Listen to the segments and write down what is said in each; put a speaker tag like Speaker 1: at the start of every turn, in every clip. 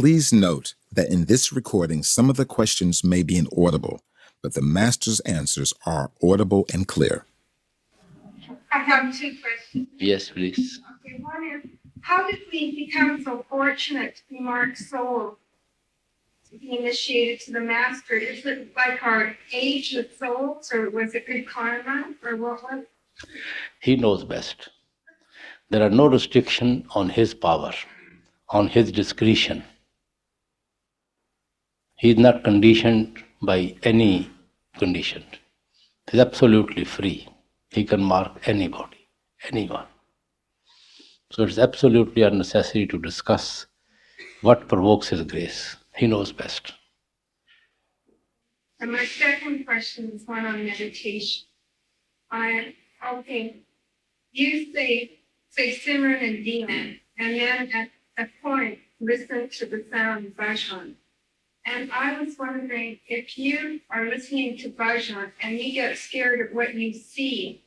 Speaker 1: Please note that in this recording, some of the questions may be inaudible, but the Master's answers are audible and clear.
Speaker 2: I have two questions.
Speaker 3: Yes, please.
Speaker 2: Okay, one is, how did we become so fortunate to be marked souls, to be initiated to the Master? Is it like our age of souls, or was it good karma, or what was it?
Speaker 3: He knows best. There are no restrictions on his power, on his discretion. He is not conditioned by any condition. He is absolutely free. He can mark anybody, anyone. So it's absolutely unnecessary to discuss what provokes his grace. He knows best.
Speaker 2: And my second question is one on meditation. You say Simran and Dina, and then at a point, listen to the sound of bhajan. And I was wondering, if you are listening to bhajan and you get scared of what you see,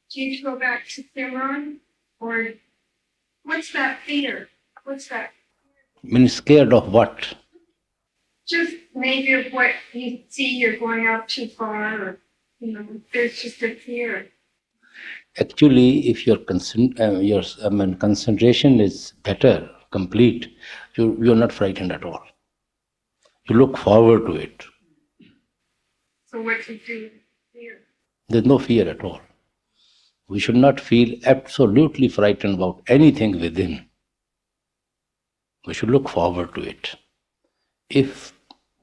Speaker 2: do you go back to Simran? Or what's that fear? What's that?
Speaker 3: Means scared of what?
Speaker 2: Just maybe of what you see, you're going out too far, or, there's just a fear.
Speaker 3: Actually, if your concentration is better, complete, you're not frightened at all. You look forward to it.
Speaker 2: So what do you do? Fear.
Speaker 3: There's no fear at all. We should not feel absolutely frightened about anything within. We should look forward to it. If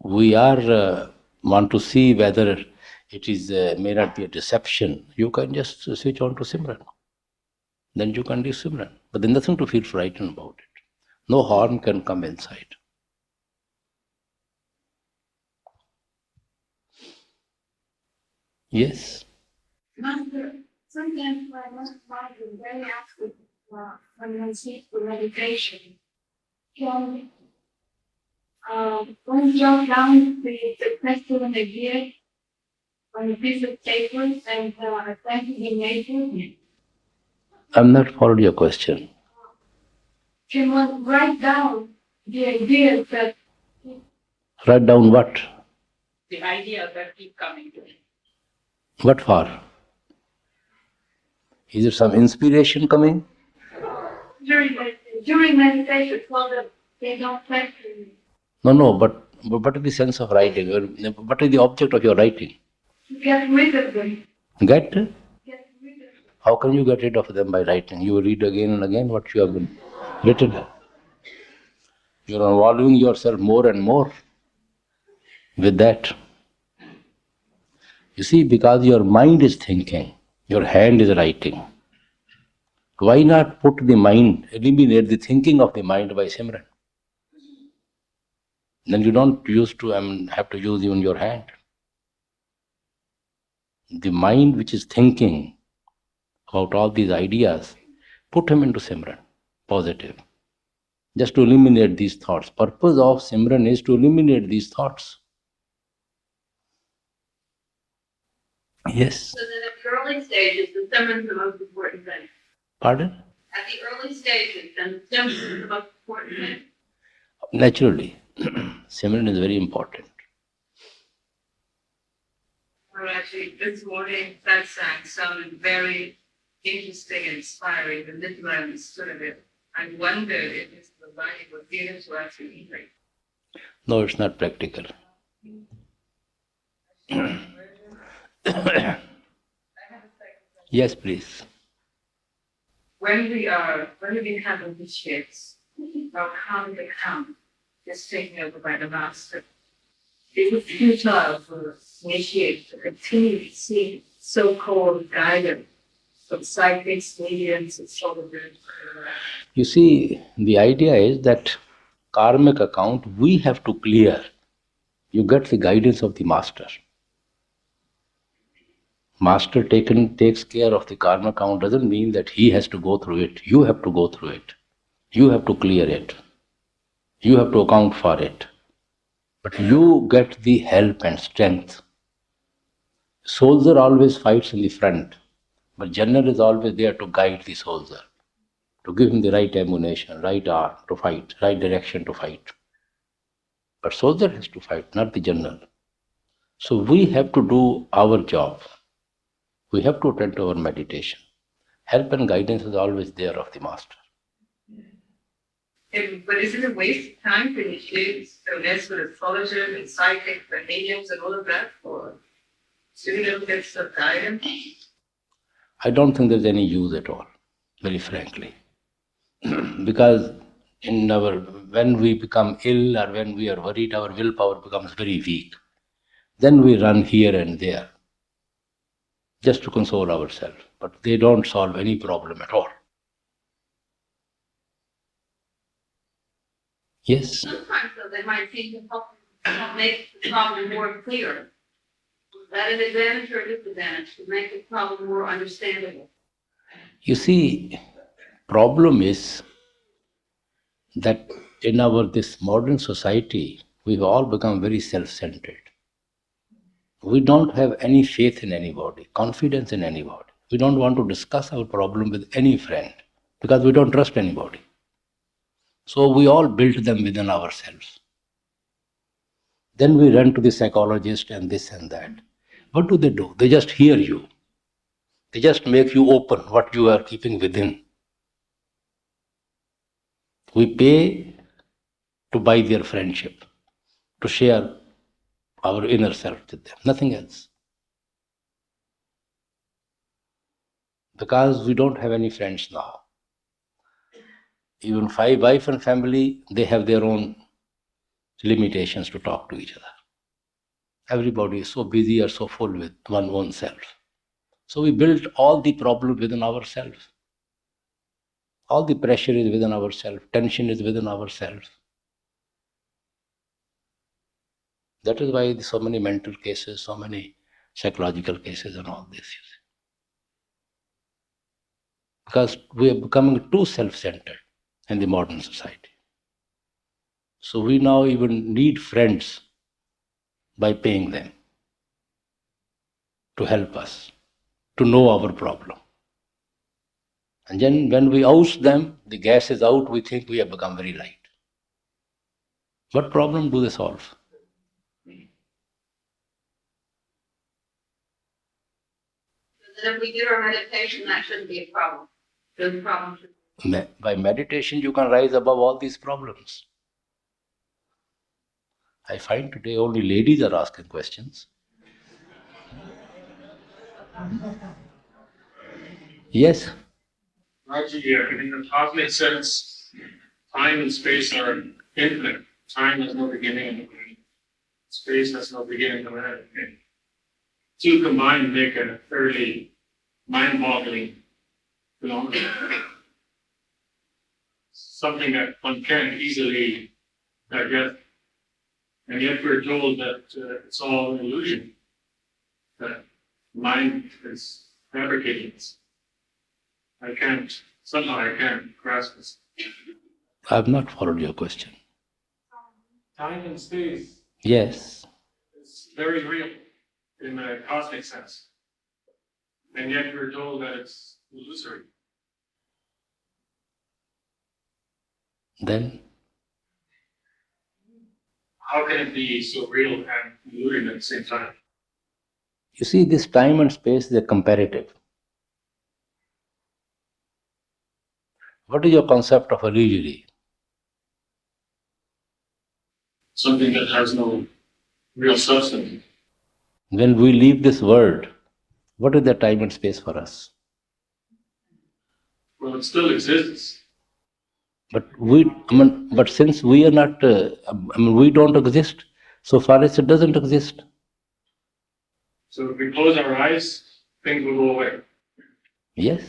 Speaker 3: we want to see whether it is may not be a deception, you can just switch on to Simran. Then you can do Simran. But there's nothing to feel frightened about it. No harm can come inside. Yes.
Speaker 2: Master, sometimes my mind is very active when I seek for meditation. Can one jot down the question of the year on a piece of paper and thank you nature?
Speaker 3: I'm not following your question.
Speaker 2: Can one write down the ideas that...
Speaker 3: Write down what?
Speaker 2: The ideas that keep coming to me.
Speaker 3: What for? Is there some inspiration coming?
Speaker 2: During meditation, so that they don't think to me.
Speaker 3: No, but what is the sense of writing? What is the object of your writing?
Speaker 2: Get rid of them.
Speaker 3: Get?
Speaker 2: Get rid of them.
Speaker 3: How can you get rid of them by writing? You read again and again what you have been written. You're involving yourself more and more with that. You see, because your mind is thinking, your hand is writing. Why not put the mind, eliminate the thinking of the mind by Simran? Then you don't have to use even your hand. The mind which is thinking about all these ideas, put him into Simran, positive. Just to eliminate these thoughts. Purpose of Simran is to eliminate these thoughts. Yes.
Speaker 4: So then at the early stages, the Simran is the most important thing.
Speaker 3: Pardon?
Speaker 4: At the early stages, then the Simran is the most important thing.
Speaker 3: Naturally. Simran is very important.
Speaker 4: Well, actually, this morning satsang sounded very interesting and inspiring. The little I understood of it. I wondered if the body would be able to actually eat it.
Speaker 3: No, it's not practical. Yes, please.
Speaker 4: When we become initiates, our karma become is taken over by the master. It was futile for initiates to continue to seek so-called guidance from psychics, mediums, and astrologers.
Speaker 3: You see, the idea is that karmic account we have to clear. You get the guidance of the master. Master takes care of the karma account doesn't mean that he has to go through it. You have to go through it. You have to clear it. You have to account for it. But you get the help and strength. Soldier always fights in the front, but general is always there to guide the soldier, to give him the right ammunition, right arm to fight, right direction to fight. But soldier has to fight, not the general. So we have to do our job. We have to attend to our meditation. Help and guidance is always there of the master.
Speaker 4: But isn't it a waste of time for the students to mess with astrologer and psychic and mediums and all of that for students get some guidance?
Speaker 3: I don't think there's any use at all, very frankly. Because when we become ill or when we are worried, our willpower becomes very weak. Then we run here and there just to console ourselves. But they don't solve any problem at all. Yes.
Speaker 2: Sometimes though, they might seem to help make the problem more clear. Is that an advantage or a disadvantage to make the problem more understandable?
Speaker 3: You see, problem is that in this modern society, we've all become very self-centered. We don't have any faith in anybody, confidence in anybody. We don't want to discuss our problem with any friend because we don't trust anybody. So we all built them within ourselves. Then we run to the psychologist and this and that. What do? They just hear you. They just make you open what you are keeping within. We pay to buy their friendship, to share our inner self with them, nothing else. Because we don't have any friends now. Even wife and family, they have their own limitations to talk to each other. Everybody is so busy or so full with oneself. So we built all the problem within ourselves. All the pressure is within ourselves. Tension is within ourselves. That is why so many mental cases, so many psychological cases and all this. Because we are becoming too self-centered in the modern society. So we now even need friends by paying them to help us, to know our problem. And then when we oust them, the gas is out, we think we have become very light. What problem do they solve?
Speaker 2: Then if we do our meditation, that shouldn't be a problem. The problem should
Speaker 3: By meditation, you can rise above all these problems. I find today only ladies are asking questions. Yes?
Speaker 5: Raji, in the cosmic sense, time and space are infinite. Time has no beginning and no end. Space has no beginning nor end. Two combined make a fairly mind-boggling phenomenon. Something that one can't easily digest. And yet we're told that it's all an illusion, that mind is fabricating this. Somehow I can't grasp this.
Speaker 3: I have not followed your question.
Speaker 5: Time and space
Speaker 3: Yes.
Speaker 5: is very real in a cosmic sense. And yet we're told that it's illusory.
Speaker 3: Then
Speaker 5: How can it be so real and illusion at the same time?
Speaker 3: you see, this time and space is a comparative. What is your concept of illusory?
Speaker 5: Something that has no real substance.
Speaker 3: When we leave this world, what is the time and space for us?
Speaker 5: Well, it still exists.
Speaker 3: But since we are not, we don't exist, so far as it doesn't exist.
Speaker 5: So if we close our eyes, things will go away.
Speaker 3: Yes.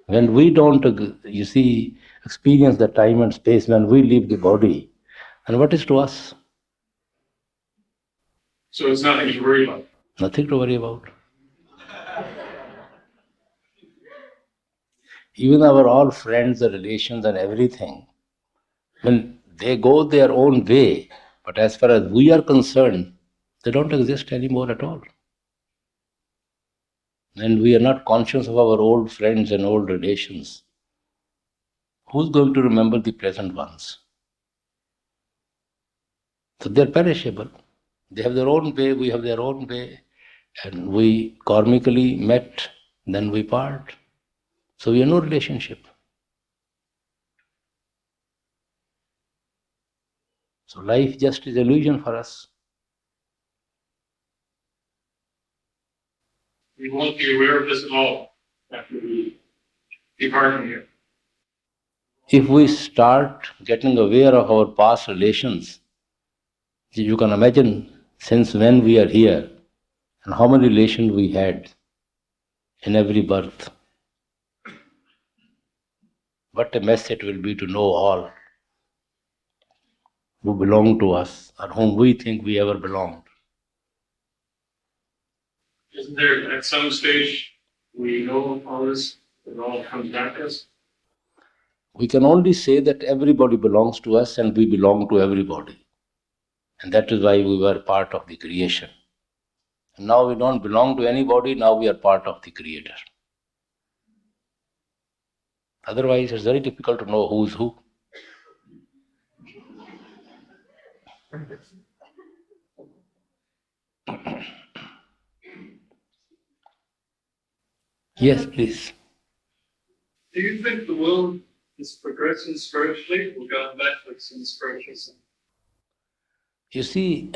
Speaker 3: When we don't, experience the time and space, when we leave the body, and what is to us?
Speaker 5: So it's nothing to worry about.
Speaker 3: Nothing to worry about. Even our all friends and relations and everything, when they go their own way, but as far as we are concerned, they don't exist anymore at all. And we are not conscious of our old friends and old relations. Who's going to remember the present ones? So they're perishable. They have their own way, we have their own way, and we karmically met, then we part. So we have no relationship. So life just is illusion for us.
Speaker 5: We won't be aware of this at all after we depart from here.
Speaker 3: If we start getting aware of our past relations, you can imagine since when we are here and how many relations we had in every birth. What a mess it will be to know all who belong to us or whom we think we ever belonged.
Speaker 5: Isn't there, at some stage, we know all this, it all comes back to us?
Speaker 3: We can only say that everybody belongs to us and we belong to everybody. And that is why we were part of the creation. And now we don't belong to anybody, now we are part of the Creator. Otherwise, it's very difficult to know who's who. Yes, please.
Speaker 5: Do you think the world is progressing spiritually or going backwards in spiritual sense?
Speaker 3: You see,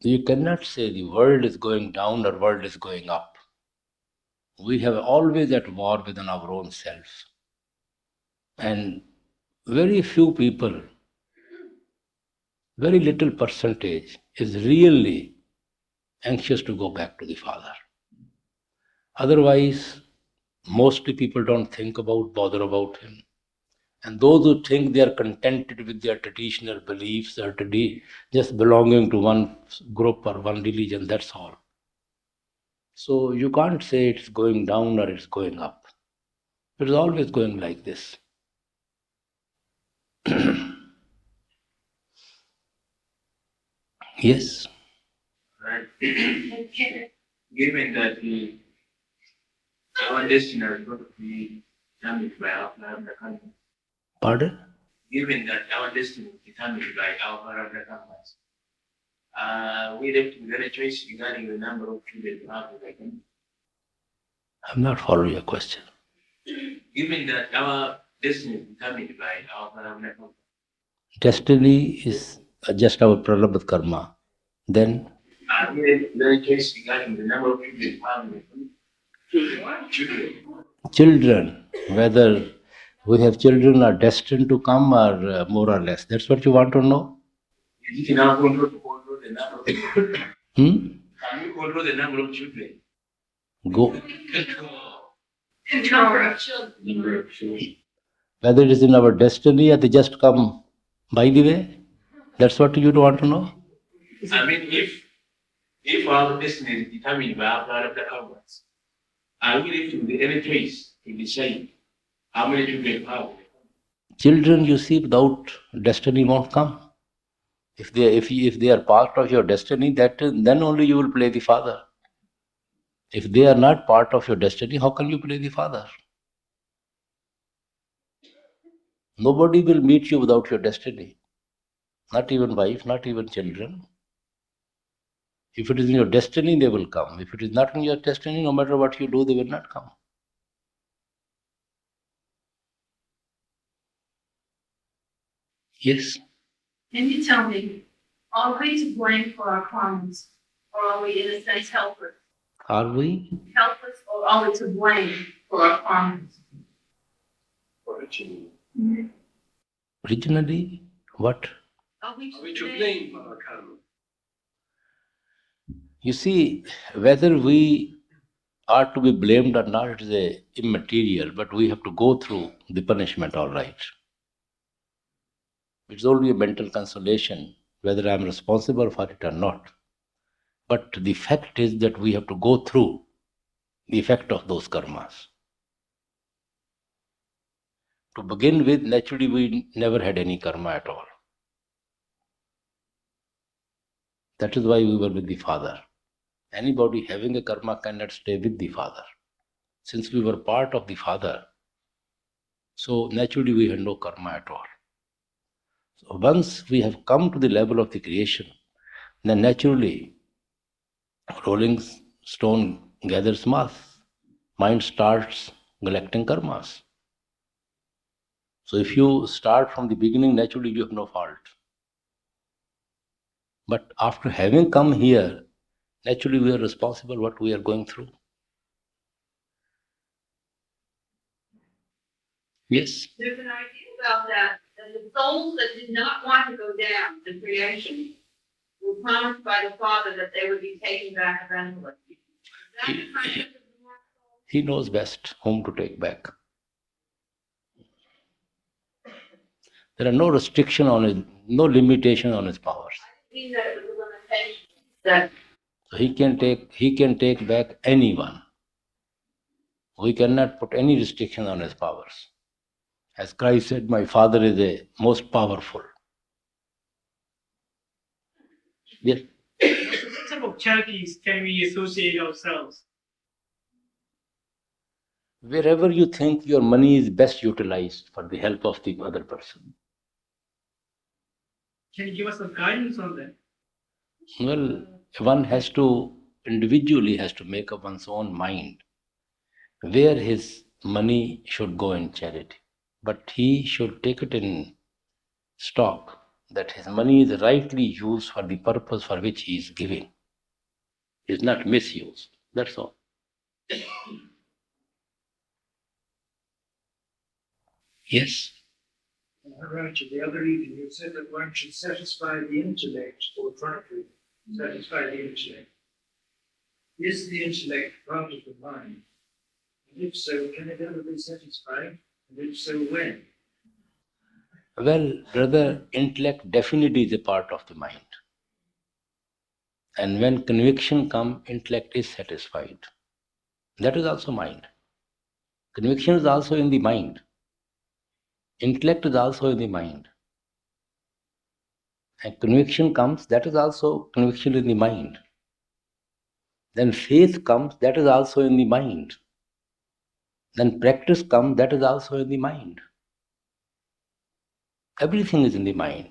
Speaker 3: you cannot say the world is going down or world is going up. We have always at war within our own self. And very few people, very little percentage is really anxious to go back to the Father. Otherwise, mostly people don't think about, bother about Him. And those who think they are contented with their traditional beliefs or just belonging to one group or one religion, that's all. So you can't say it's going down or it's going up. It is always going like this. Yes.
Speaker 6: Right. Given that our destiny is going to be determined by our Bharata Karma,
Speaker 3: Pardon?
Speaker 6: given that our destiny is determined by our Bharata Karmas, we left with any choice regarding the number of children we have in the kingdom.
Speaker 3: I'm not following your question.
Speaker 6: Given that our destiny is determined by our Bharata Karma,
Speaker 3: Destiny is just our prarabdha karma. Then
Speaker 6: we left with any choice regarding the number of children we have in the kingdom.
Speaker 3: children, whether we have children are destined to come or more or less. That's what you want to know?
Speaker 6: Is it in our control to control the number of children?
Speaker 3: Hmm?
Speaker 6: Can we control the number of children?
Speaker 3: Go.
Speaker 2: Number of children.
Speaker 6: Number of children.
Speaker 3: Whether it is in our destiny or they just come by the way. That's what you want to know?
Speaker 6: I mean, if our destiny is determined by our Bharata Karmas, are we left with any choice to decide how many children we have?
Speaker 3: Children, you see, without destiny won't come. If they are part of your destiny, then only you will play the father. If they are not part of your destiny, how can you play the father? Nobody will meet you without your destiny. Not even wife, not even children. If it is in your destiny, they will come. If it is not in your destiny, no matter what you do, they will not come. Yes.
Speaker 2: Can you tell me, are we to blame for our crimes, or are we in a sense helpless?
Speaker 3: Are we?
Speaker 2: Helpless, or are we to blame for our crimes?
Speaker 3: Originally, what?
Speaker 2: Are we
Speaker 5: Are we to blame for our karma?
Speaker 3: You see, whether we are to be blamed or not, it is a immaterial, but we have to go through the punishment, all right. It's only a mental consolation, whether I am responsible for it or not. But the fact is that we have to go through the effect of those karmas. To begin with, naturally, we never had any karma at all. That is why we were with the Father. Anybody having a karma cannot stay with the Father. Since we were part of the Father, So naturally we have no karma at all. So once we have come to the level of the creation, then naturally rolling stone gathers mass. Mind starts collecting karmas. So if you start from the beginning, naturally you have no fault. But after having come here, naturally we are responsible what we are going through. Yes.
Speaker 4: There's an idea about that the souls that did not want to go down to creation were promised by the Father that they would be taken back eventually. Is that the concept of the mortal soul?
Speaker 3: He knows best whom to take back. There are no restriction on his, no limitation on his powers.
Speaker 4: I didn't mean that it was a limitation. That
Speaker 3: So he can take back anyone. We cannot put any restriction on his powers. As Christ said, my Father is the most powerful. Yes.
Speaker 7: What type of charities can we associate ourselves?
Speaker 3: Wherever you think your money is best utilized for the help of the other person.
Speaker 7: Can you give us some guidance on that?
Speaker 3: Well, one has to, individually has to make up one's own mind where his money should go in charity. But he should take it in stock that his money is rightly used for the purpose for which he is giving. Is not misused. That's all. Yes.
Speaker 8: Maharaj, the other evening you said that one should satisfy the intellect or try to satisfy the intellect. Is the intellect part of the mind? And if so, can it ever be satisfied? And if so, when?
Speaker 3: Well, brother, intellect definitely is a part of the mind. And when conviction comes, intellect is satisfied. That is also mind. Conviction is also in the mind. Intellect is also in the mind. And conviction comes, that is also conviction in the mind. Then faith comes, that is also in the mind. Then practice comes, that is also in the mind. Everything is in the mind.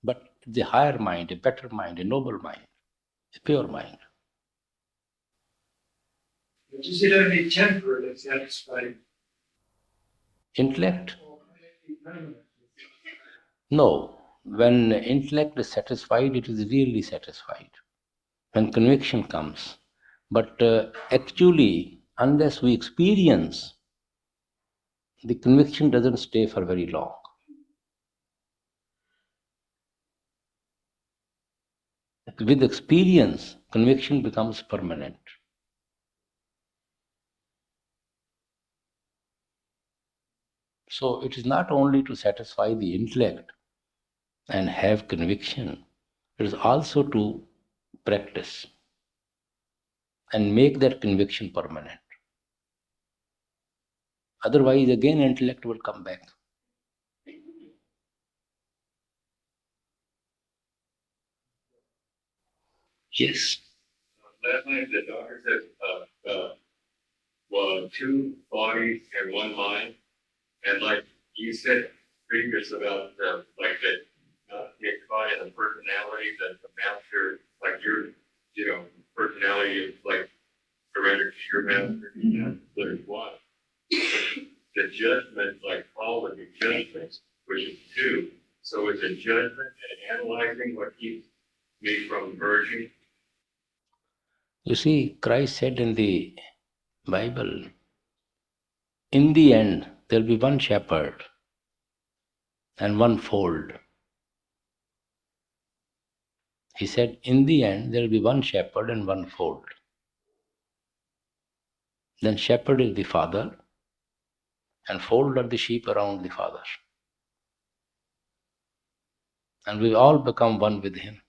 Speaker 3: But the higher mind, a better mind, a noble mind, a pure mind.
Speaker 8: But is it only temporarily satisfied?
Speaker 3: Intellect?
Speaker 8: Or can it be permanent?
Speaker 3: No. When intellect is satisfied, it is really satisfied. When conviction comes. But actually, unless we experience, the conviction doesn't stay for very long. With experience, conviction becomes permanent. So it is not only to satisfy the intellect and have conviction, it is also to practice and make that conviction permanent. Otherwise, again, intellect will come back. Yes.
Speaker 9: Last night the doctor said, well, two bodies and one mind. And like you said previous about like that get caught in the personality that the master, like your, personality is like surrendered to your master, and there's one. The judgment, like all of the judgments, which is two. So it's a judgment and analyzing what keeps me from merging.
Speaker 3: You see, Christ said in the Bible, in the end, there will be one shepherd and one fold. He said, in the end, there will be one shepherd and one fold. Then shepherd is the father, and fold are the sheep around the father. And we all become one with him.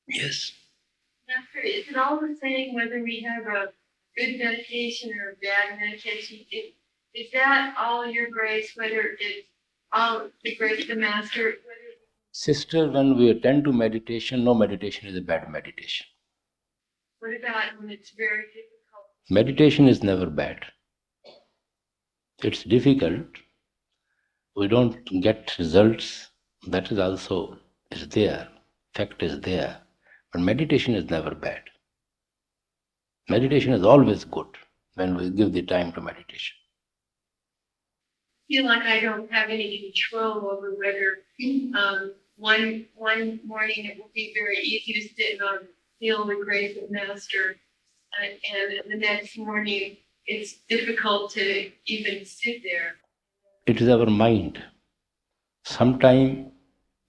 Speaker 3: Yes.
Speaker 2: Master, is it all the same whether we have a good meditation or a bad meditation? Is that all your grace, whether it's all the grace of the Master, whether
Speaker 3: Sister, when we attend to meditation, no meditation is a bad meditation.
Speaker 2: What about when it's very difficult?
Speaker 3: Meditation is never bad. It's difficult. We don't get results. That is also is there. Fact is there. But meditation is never bad. Meditation is always good when we give the time to meditation.
Speaker 2: I feel like I don't have any control over whether one morning it will be very easy to sit and feel the grace of Master, and the next morning it's difficult to even sit there.
Speaker 3: It is our mind. Sometimes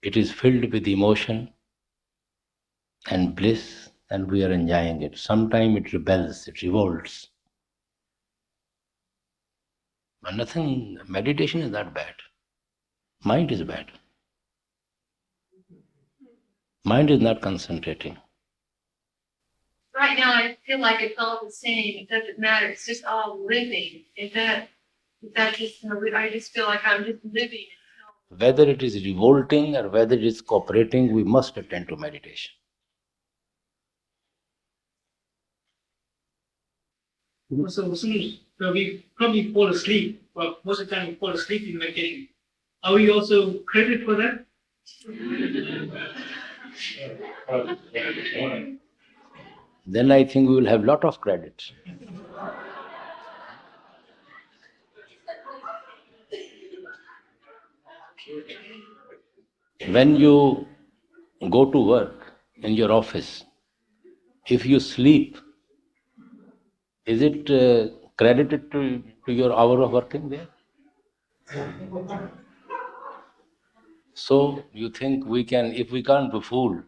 Speaker 3: it is filled with emotion and bliss and we are enjoying it. Sometimes it rebels, it revolts. But nothing, meditation is not bad. Mind is bad. Mind is not concentrating.
Speaker 2: Right now I feel like it's all the same. It doesn't matter. It's just all living. Is that just, I just feel like I'm just living.
Speaker 3: Whether it is revolting or whether it is cooperating, we must attend to meditation.
Speaker 7: So we probably fall asleep, but most of the time we fall asleep in meditation. Are we also credited for that?
Speaker 3: Then I think we will have a lot of credit. When you go to work in your office, if you sleep, is it credited to your hour of working there? So you think we can, if we can't befool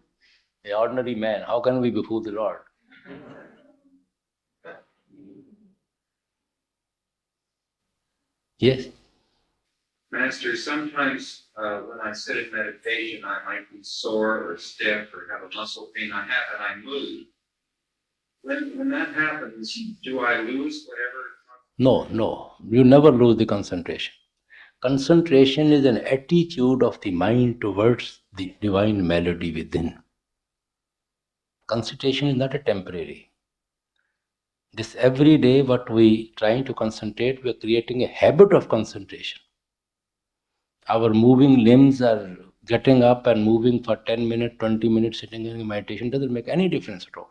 Speaker 3: an ordinary man, how can we befool the Lord? Yes.
Speaker 10: Master, sometimes when I sit in meditation, I might be sore or stiff or have a muscle pain and I move. When that happens, do I lose whatever?
Speaker 3: No. You never lose the concentration. Concentration is an attitude of the mind towards the divine melody within. Concentration is not a temporary. This every day what we trying to concentrate, we are creating a habit of concentration. Our moving limbs are getting up and moving for 10 minutes, 20 minutes, sitting in meditation doesn't make any difference at all.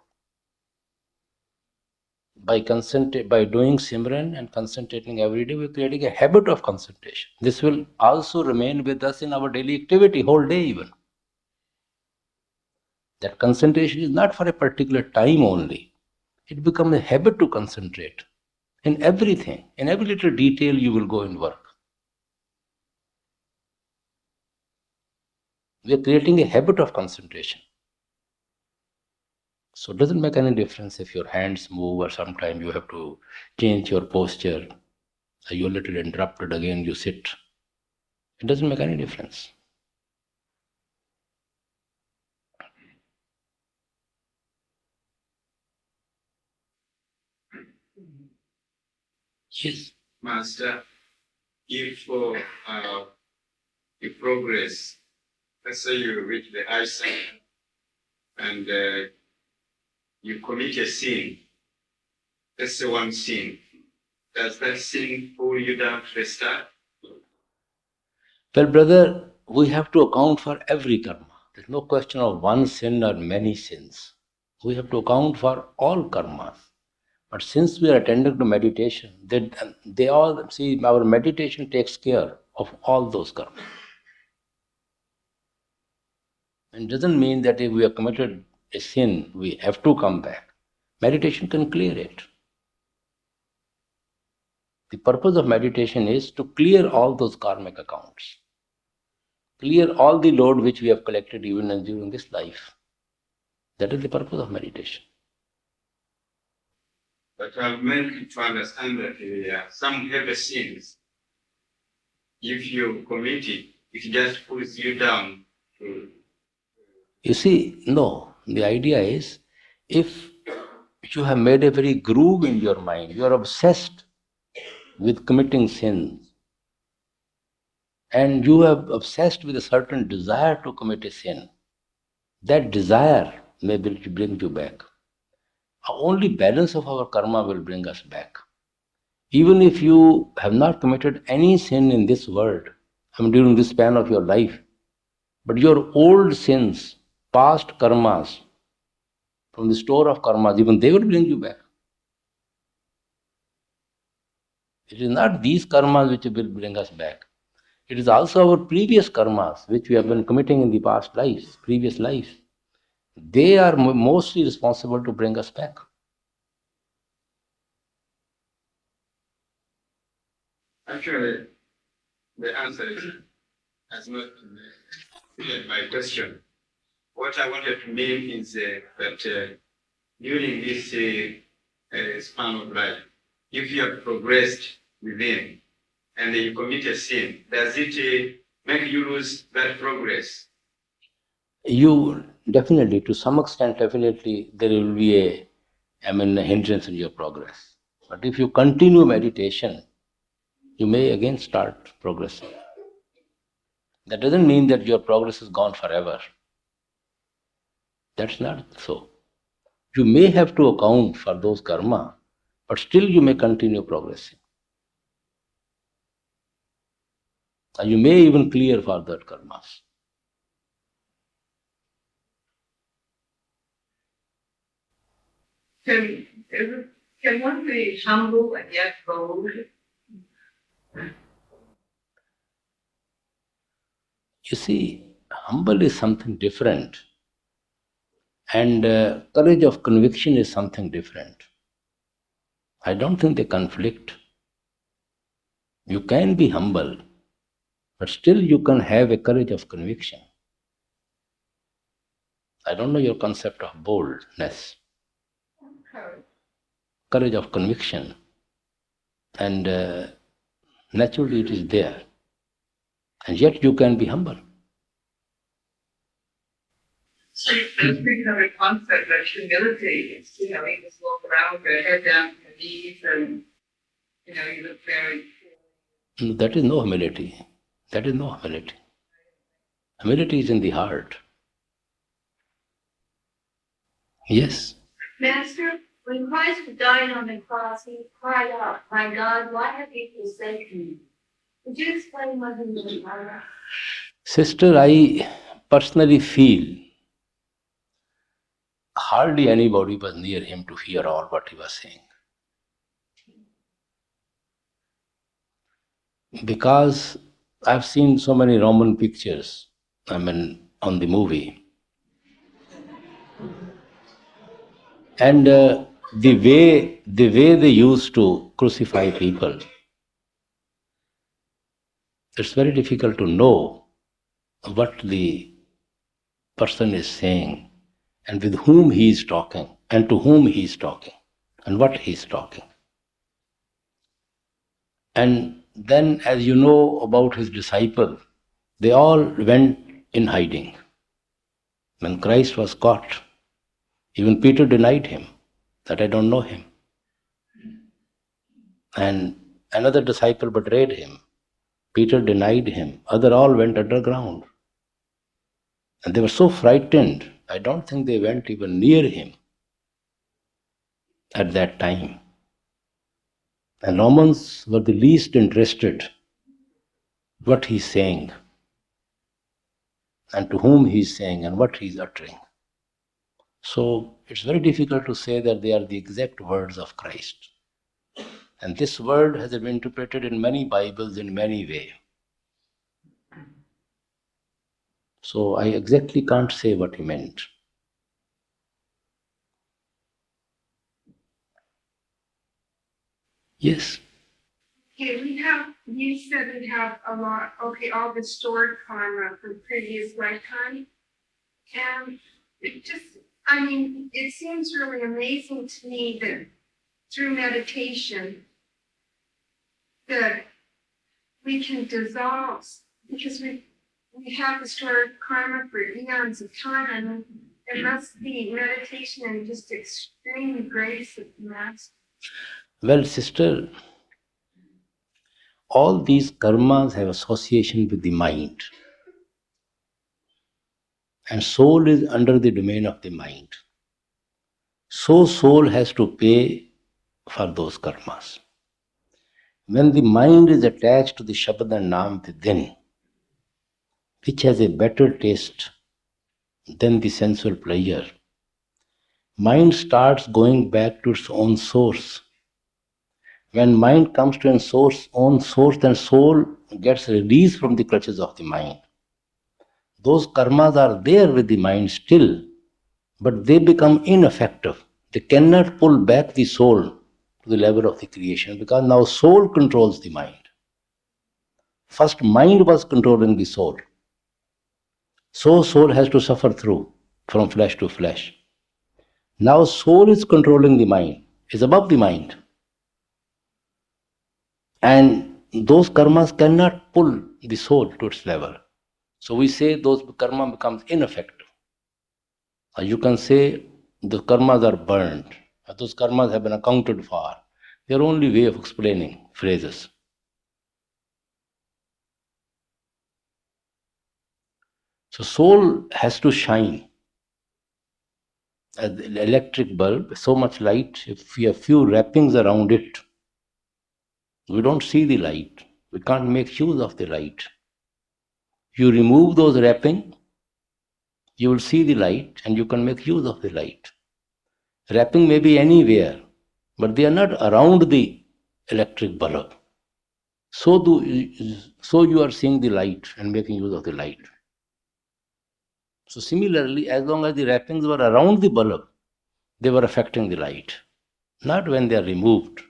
Speaker 3: By doing Simran and concentrating every day, we're creating a habit of concentration. This will also remain with us in our daily activity, whole day even. That concentration is not for a particular time only. It becomes a habit to concentrate. In everything, in every little detail you will go and work. We are creating a habit of concentration. So it doesn't make any difference if your hands move or sometimes you have to change your posture. You're a little interrupted again, you sit. It doesn't make any difference. Yes.
Speaker 10: Master, if you progress, let's say you reach the eyesight and you commit a sin, let's say one sin, does that sin pull you down to the start?
Speaker 3: Well, brother, we have to account for every karma. There's no question of one sin or many sins. We have to account for all karmas. But since we are attending to meditation, they all, see, our meditation takes care of all those karmas. It doesn't mean that if we have committed a sin, we have to come back. Meditation can clear it. The purpose of meditation is to clear all those karmic accounts. Clear all the load which we have collected even during this life. That is the purpose of meditation.
Speaker 10: But I've made to understand that some heavy sins, if you commit it, it just pulls you down.
Speaker 3: You see, no. The idea is, if you have made a very groove in your mind, you are obsessed with committing sins, and you have obsessed with a certain desire to commit a sin, that desire may bring you back. Only balance of our karma will bring us back. Even if you have not committed any sin in this world, during this span of your life, but your old sins, past karmas, from the store of karmas, even they will bring you back. It is not these karmas which will bring us back. It is also our previous karmas which we have been committing in the past lives, previous lives. They are mostly responsible to bring us back.
Speaker 10: Actually, the answer has not cleared my question. What I wanted to mean is that during this span of life, if you have progressed within and you commit a sin, does it make you lose that progress?
Speaker 3: You definitely, to some extent, definitely there will be a hindrance in your progress. But if you continue meditation, you may again start progressing. That doesn't mean that your progress is gone forever. That's not so. You may have to account for those karma, but still you may continue progressing. And you may even clear further karmas.
Speaker 4: Can one be humble and yet bold?
Speaker 3: You see, humble is something different, and courage of conviction is something different. I don't think they conflict. You can be humble, but still you can have a courage of conviction. I don't know your concept of boldness. Courage of conviction. And naturally it is there. And yet you can be humble.
Speaker 4: So let's think of a concept that humility is, you just walk around with your head down to your knees and, you look very...
Speaker 3: That is no humility. That is no humility. Humility is in the heart. Yes.
Speaker 2: Master, when Christ was dying on the cross, he cried out, "My God, why have you forsaken me?" Would you explain what he meant by that?
Speaker 3: Sister, I personally feel hardly anybody was near him to hear all what he was saying. Because I've seen so many Roman pictures, on the movie. And the way they used to crucify people, it's very difficult to know what the person is saying and with whom he is talking and to whom he is talking and what he is talking. And then, as you know about his disciples, they all went in hiding. When Christ was caught, even Peter denied him, that I don't know him. And another disciple betrayed him. Peter denied him. Other all went underground. And they were so frightened, I don't think they went even near him at that time. And Romans were the least interested what he's saying and to whom he's saying and what he's uttering. So it's very difficult to say that they are the exact words of Christ. And this word has been interpreted in many Bibles in many ways. So I exactly can't say what he meant. Yes.
Speaker 2: Okay, you said we have a lot, all the stored karma from previous lifetime. And it seems really amazing to me that through meditation that we can dissolve, because we have the stored karma for eons of time, and it must be meditation and just extreme grace of the Master.
Speaker 3: Well, sister, all these karmas have association with the mind. And soul is under the domain of the mind. So soul has to pay for those karmas. When the mind is attached to the Shabad and Naam within, which has a better taste than the sensual pleasure, mind starts going back to its own source. When mind comes to its own source, then soul gets released from the clutches of the mind. Those karmas are there with the mind still, but they become ineffective. They cannot pull back the soul to the level of the creation because now soul controls the mind. First, mind was controlling the soul. So soul has to suffer through from flesh to flesh. Now soul is controlling the mind, is above the mind. And those karmas cannot pull the soul to its level. So we say those karma becomes ineffective. Or you can say the karmas are burned. Or those karmas have been accounted for. They are only way of explaining phrases. So soul has to shine. As the electric bulb, so much light, if we have few wrappings around it, we don't see the light. We can't make use of the light. You remove those wrappings, you will see the light and you can make use of the light. Wrapping may be anywhere, but they are not around the electric bulb. So you are seeing the light and making use of the light. So similarly, as long as the wrappings were around the bulb, they were affecting the light, not when they are removed.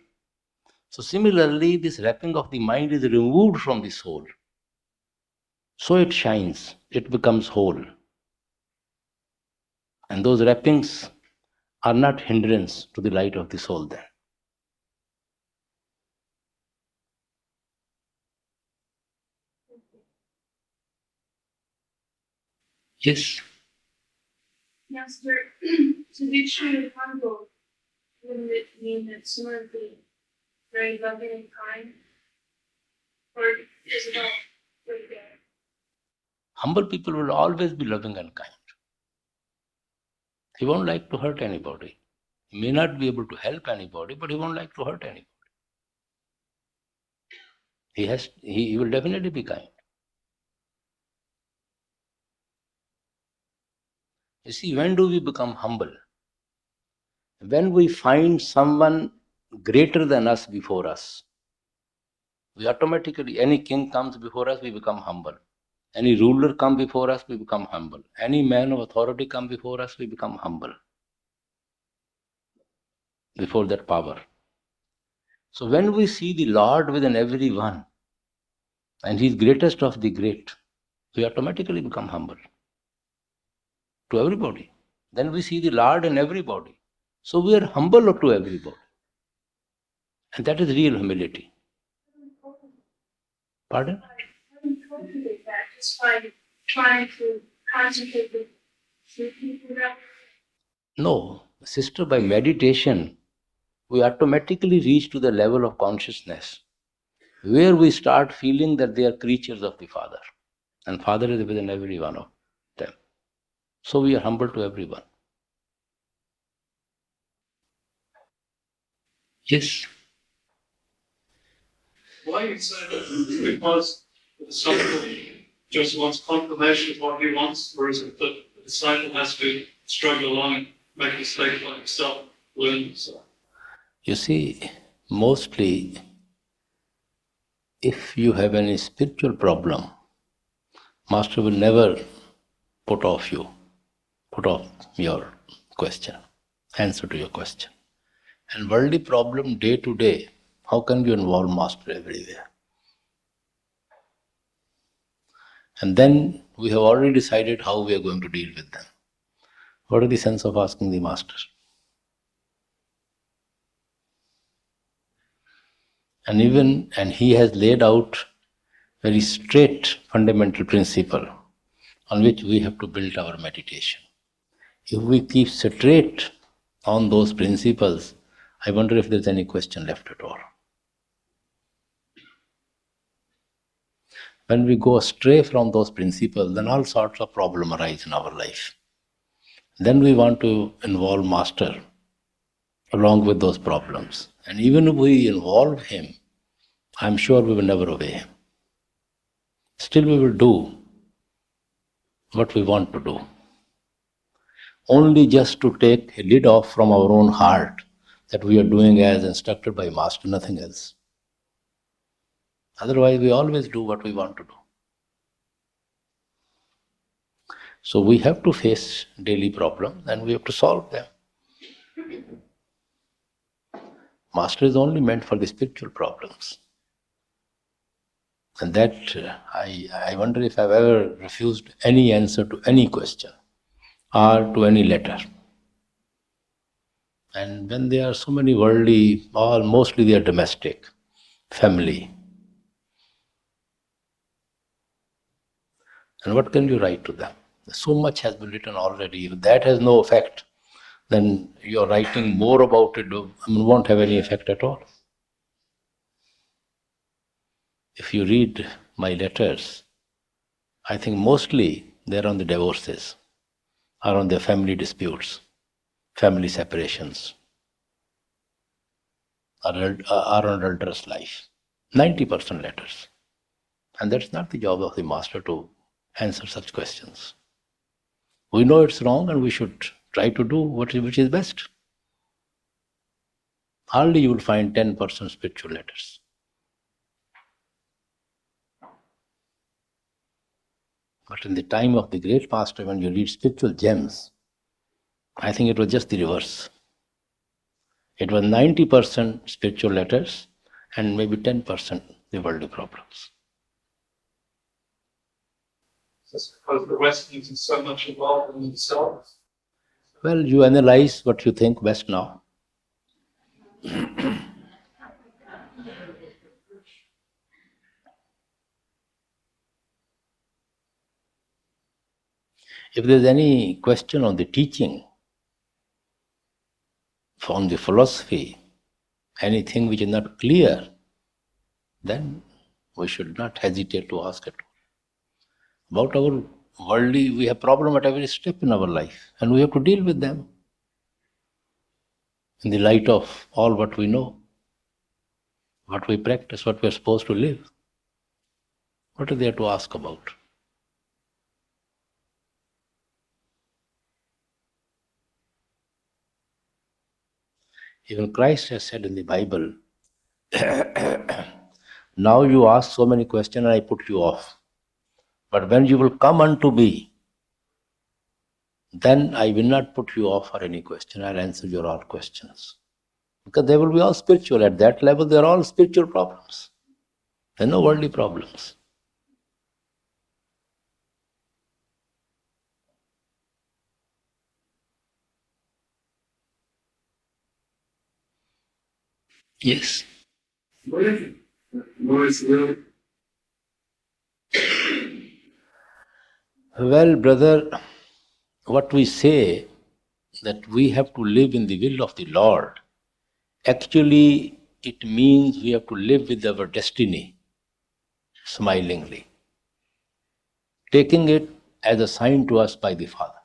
Speaker 3: So similarly, this wrapping of the mind is removed from the soul. So it shines, it becomes whole. And those wrappings are not hindrance to the light of the soul then. Yes.
Speaker 2: Master, to be truly humble, wouldn't it mean that someone be very loving and kind? Or is it all pretty bad?
Speaker 3: Humble people will always be loving and kind. He won't like to hurt anybody. He may not be able to help anybody, but he won't like to hurt anybody. He will definitely be kind. You see, when do we become humble? When we find someone greater than us before us. We automatically, any king comes before us, we become humble. Any ruler come before us, we become humble. Any man of authority come before us, we become humble. Before that power. So when we see the Lord within everyone, and He is greatest of the great, we automatically become humble. To everybody. Then we see the Lord in everybody. So we are humble to everybody. And that is real humility. Pardon?
Speaker 2: How do you cultivate that? Just by trying to concentrate with people that
Speaker 3: No, sister, by meditation, we automatically reach to the level of consciousness where we start feeling that they are creatures of the Father. And Father is within every one of them. So we are humble to everyone. Yes.
Speaker 5: Why you say that? Because the disciple just wants confirmation of what he wants, whereas the disciple has to struggle along and make mistakes by himself, learn himself.
Speaker 3: You see, mostly if you have any spiritual problem, Master will never put off your question, answer to your question. And worldly problem day to day, how can you involve Master everywhere? And then we have already decided how we are going to deal with them. What is the sense of asking the Master? And he has laid out very straight fundamental principle on which we have to build our meditation. If we keep straight on those principles, I wonder if there's any question left at all. When we go astray from those principles, then all sorts of problems arise in our life. Then we want to involve Master along with those problems. And even if we involve him, I'm sure we will never obey him. Still we will do what we want to do. Only just to take a lid off from our own heart that we are doing as instructed by Master, nothing else. Otherwise we always do what we want to do. So we have to face daily problems and we have to solve them. Master is only meant for the spiritual problems. And that I wonder if I've ever refused any answer to any question or to any letter. And when there are so many worldly, or mostly they are domestic, family. And what can you write to them? So much has been written already. If that has no effect, then your writing more about it won't have any effect at all. If you read my letters, I think mostly they're on the divorces, or on their family disputes, family separations, or on adulterous life. 90% letters. And that's not the job of the Master to answer such questions. We know it's wrong and we should try to do which is best. Hardly you will find 10% spiritual letters. But in the time of the great Master, when you read spiritual gems, I think it was just the reverse. It was 90% spiritual letters and maybe 10% the worldly problems.
Speaker 5: Just because the West is so much involved in themselves.
Speaker 3: Well, you analyze what you think best now. If there's any question on the teaching, from the philosophy, anything which is not clear, then we should not hesitate to ask it. About our worldly, we have problems at every step in our life, and we have to deal with them in the light of all what we know, what we practice, what we are supposed to live. What is there to ask about? Even Christ has said in the Bible, now you ask so many questions and I put you off. But when you will come unto me, then I will not put you off for any question. I'll answer your all questions. Because they will be all spiritual. At that level, they're all spiritual problems. There are no worldly problems. Yes.
Speaker 5: What is it? What is real?
Speaker 3: Well, brother, what we say that we have to live in the will of the Lord, actually it means we have to live with our destiny smilingly, taking it as a sign to us by the Father,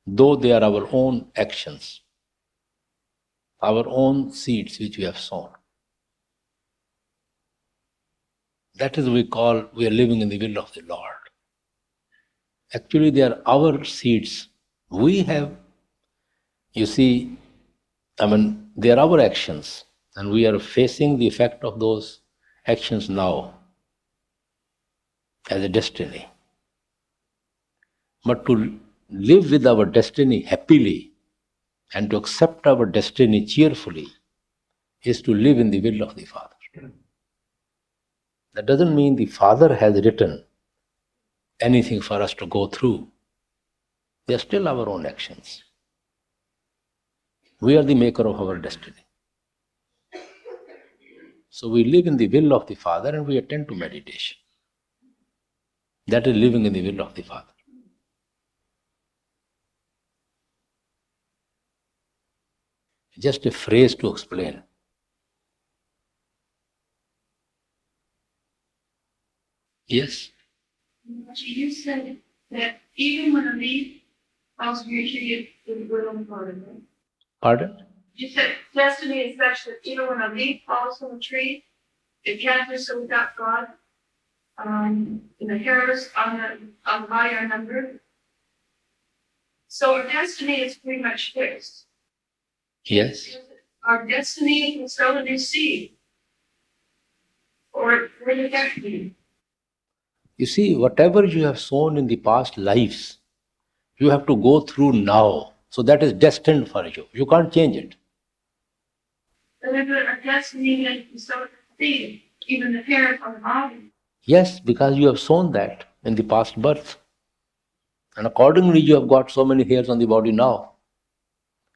Speaker 3: though they are our own actions, our own seeds which we have sown. That is we are living in the will of the Lord. Actually, they are our seeds. We have, you see, they are our actions, and we are facing the effect of those actions now as a destiny. But to live with our destiny happily and to accept our destiny cheerfully is to live in the will of the Father. That doesn't mean the Father has written anything for us to go through. They are still our own actions. We are the maker of our destiny. So we live in the will of the Father and we attend to meditation. That is living in the will of the Father. Just a phrase to explain. Yes.
Speaker 2: You said that even when a leaf falls from your tree, it will grow part of it.
Speaker 3: Pardon?
Speaker 2: You said destiny is such that even when a leaf falls from a tree, it can't be so without God. The hairs on the body are numbered. So our destiny is pretty much fixed.
Speaker 3: Yes.
Speaker 2: Our destiny is sow a new seed. Or where did that be?
Speaker 3: You see, whatever you have sown in the past lives, you have to go through now. So that is destined for you. You can't change it.
Speaker 2: And if our destiny is sow a seed, even the hair on the body.
Speaker 3: Yes, because you have sown that in the past birth. And accordingly, you have got so many hairs on the body now.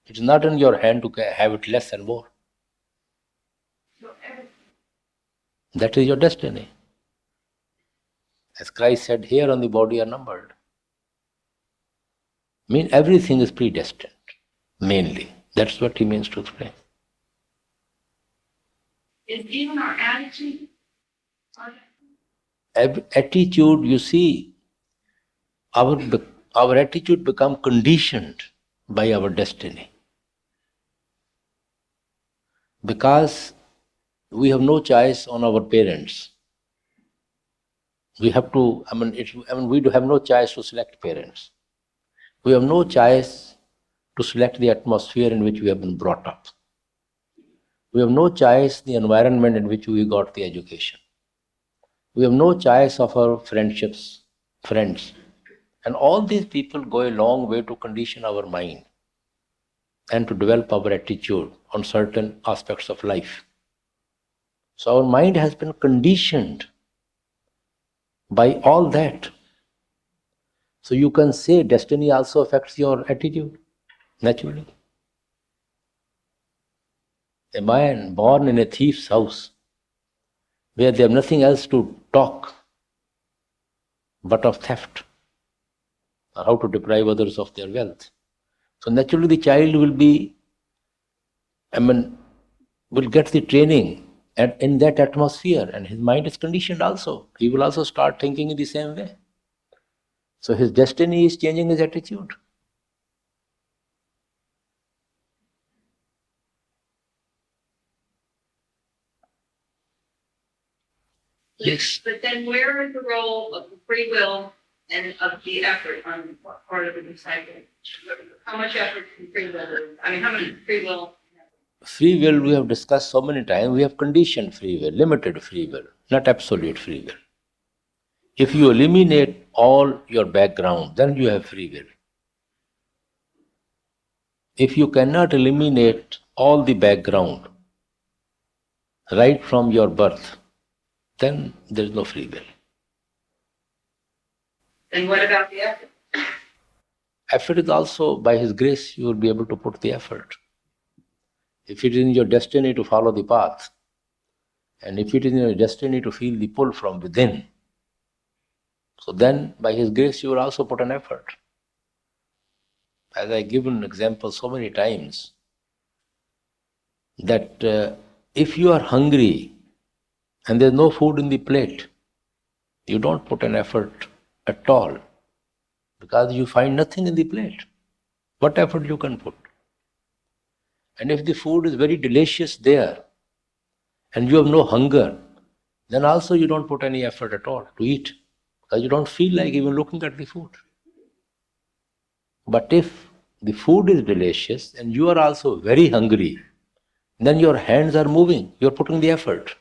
Speaker 3: It is not in your hand to have it less and more. That is your destiny. As Christ said, hair on the body are numbered. Everything is predestined, mainly. That's what he means to explain.
Speaker 2: Is even our attitude?
Speaker 3: Attitude, you see, our attitude become conditioned by our destiny. Because we have no choice on our parents. We have to, we do have no choice to select parents. We have no choice to select the atmosphere in which we have been brought up. We have no choice the environment in which we got the education. We have no choice of our friendships, friends. And all these people go a long way to condition our mind and to develop our attitude on certain aspects of life. So our mind has been conditioned by all that. So you can say destiny also affects your attitude, naturally. A man born in a thief's house, where they have nothing else to talk but of theft, or how to deprive others of their wealth. So naturally the child will get the training in that atmosphere, and his mind is conditioned also. He will also start thinking in the same way. So his destiny is changing his attitude. Yes.
Speaker 4: But then where is the role of the free will and of the effort on the part of the disciple? How much effort can free will do? How much free will?
Speaker 3: Free will we have discussed so many times. We have conditioned free will, limited free will, not absolute free will. If you eliminate all your background, then you have free will. If you cannot eliminate all the background right from your birth, then there is no free will.
Speaker 4: And what about the effort?
Speaker 3: Effort is also, by His grace, you will be able to put the effort. If it is in your destiny to follow the path, and if it is in your destiny to feel the pull from within, so then by His grace you will also put an effort. As I given an example so many times, that if you are hungry and there is no food in the plate, you don't put an effort at all, because you find nothing in the plate. What effort you can put? And if the food is very delicious there, and you have no hunger, then also you don't put any effort at all to eat, because you don't feel like even looking at the food. But if the food is delicious and you are also very hungry, then your hands are moving, you are putting the effort.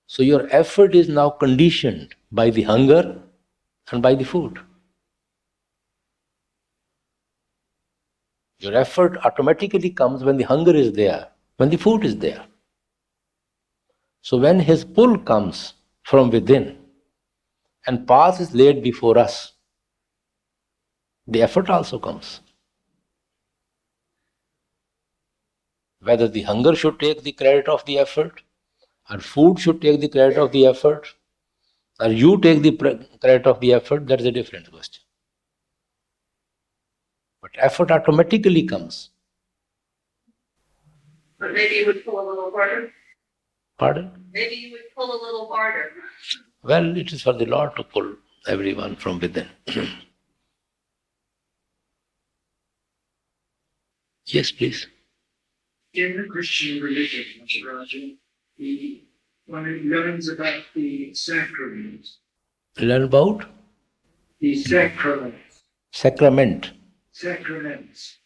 Speaker 3: So your effort is now conditioned by the hunger and by the food. Your effort automatically comes when the hunger is there, when the food is there. So when His pull comes from within and path is laid before us, the effort also comes. Whether the hunger should take the credit of the effort, or food should take the credit of the effort, or you take the credit of the effort, that is a different question. But effort automatically comes.
Speaker 4: But maybe it would pull a little harder.
Speaker 3: Pardon?
Speaker 4: Maybe you would pull a little harder.
Speaker 3: Well, it is for the Lord to pull everyone from within. Yes, please.
Speaker 8: In the Christian religion, Maharaj, one learns about the sacraments.
Speaker 3: Learn about
Speaker 8: The sacraments.
Speaker 3: sacrament.
Speaker 8: Sacraments.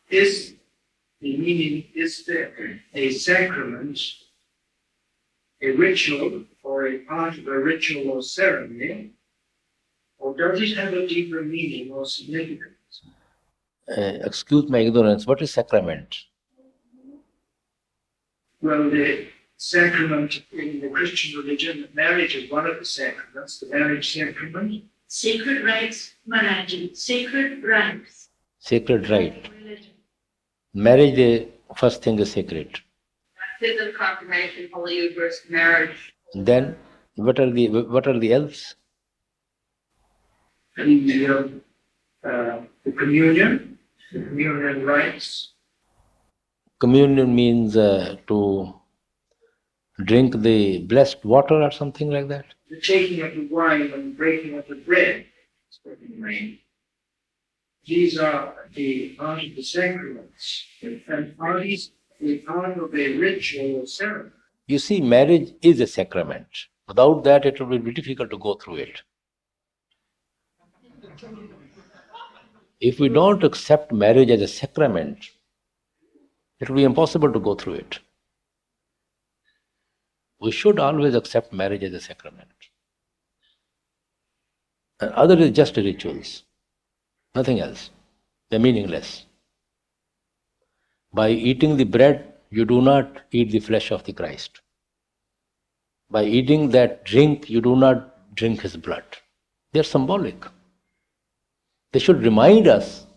Speaker 8: Is the meaning, is there a sacrament, a ritual, or a part of a ritual or ceremony, or does it have a deeper meaning or significance?
Speaker 3: Excuse my ignorance. What is sacrament?
Speaker 8: Well, the sacrament in the Christian religion, marriage is one of the sacraments, the marriage sacrament.
Speaker 11: Sacred rites, Maharaj, sacred rites.
Speaker 3: Sacred rite. Marriage, the first thing is sacred.
Speaker 4: Baptism, confirmation, Holy Eucharist, marriage.
Speaker 3: Then, what are the else?
Speaker 8: The communion rites.
Speaker 3: Communion means to drink the blessed water or something like that.
Speaker 8: The taking of the wine and breaking of the bread. These are the part of the sacraments, and are these the part of a ritual or ceremony?
Speaker 3: You see, marriage is a sacrament. Without that, it will be difficult to go through it. If we don't accept marriage as a sacrament, it will be impossible to go through it. We should always accept marriage as a sacrament. And other is just rituals, nothing else. They're meaningless. By eating the bread, you do not eat the flesh of the Christ. By eating that drink, you do not drink his blood. They're symbolic. They should remind us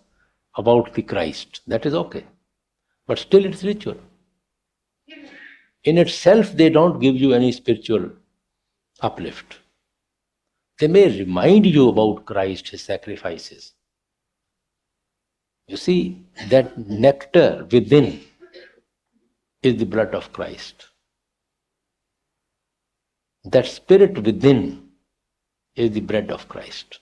Speaker 3: about the Christ. That is okay. But still it's ritual. In itself, they don't give you any spiritual uplift. They may remind you about Christ, his sacrifices. You see, that nectar within is the blood of Christ. That spirit within is the bread of Christ.